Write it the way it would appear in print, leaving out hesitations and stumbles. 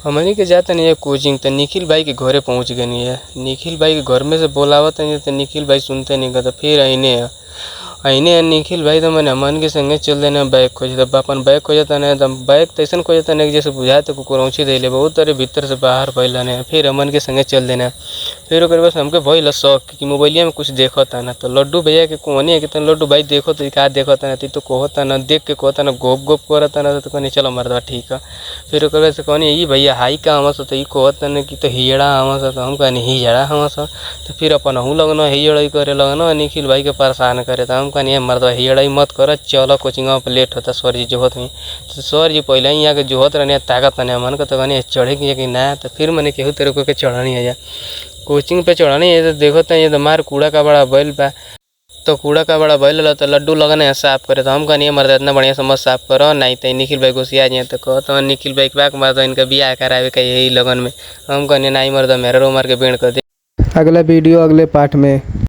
हमनी के जाता नहीं है कोचिंग, तो निखिल भाई के घरे पहुंच गए नहीं है। निखिल भाई के घर में से बोलावत नहीं तो निखिल भाई सुनते नहीं कहते फिर अने निखिल भाई तो मैंने अमन के संगे चल देना बैग खोज तब अपन बैग खोजता नहीं तो बैग तैसन खोजता नहीं जैसे बुझाए तो कुकुरौची दे ले बहुत तरह भीतर से बाहर फैला नहीं। फिर अमन के संगे चल देना। फिर ओकर बस हमके भइल शौक कि मोबाइलिया में कुछ देखता ना, तो लड्डू भैया के कोनी है कि तन लड्डू भाई देखो तो का देखता ना तो कहता ना देख के कहता ना गोप गोप करता ना तो कहनी चलो मरदा ठीक है। फिर ओकर बाद से कहनी ई भैया हाई का हमस तो ई कहता ना कि तो हिजड़ा हमस तो हम कहनी हिजड़ा हमस। तो फिर अपन हूँ लगना हिजड़ा करे लगना निखिल भाई के परेशान करे तो हम कहनी मरदा हिजड़ा मत कर चलो कोचिंग पे लेट होता सर जी जोहत में। तो सर जी पहले ही यहाँ के जोहत रहने ताकत नहीं मन को तो कहनी चढ़े कि ना। तो फिर मैंने केहू तेरे को के चढ़नी है जा कोचिंग पे चढ़नी है तो देखो तो ये तो मार कूड़ा का बड़ा बैल बा। तो कूड़ा का बड़ा बैल तो लड्डू लगने है साफ करे तो हम कहनी मर्द इतना बढ़िया से मत साफ करो नहीं तो निखिल भाई घुसिया जाए तो कहो तो निखिल भाई के मर्द इनका बियाह करावे का यही लगन में। हम कहनी नहीं मर्द मेरे उमर के बेड़ कर दे। अगला वीडियो अगले पार्ट में।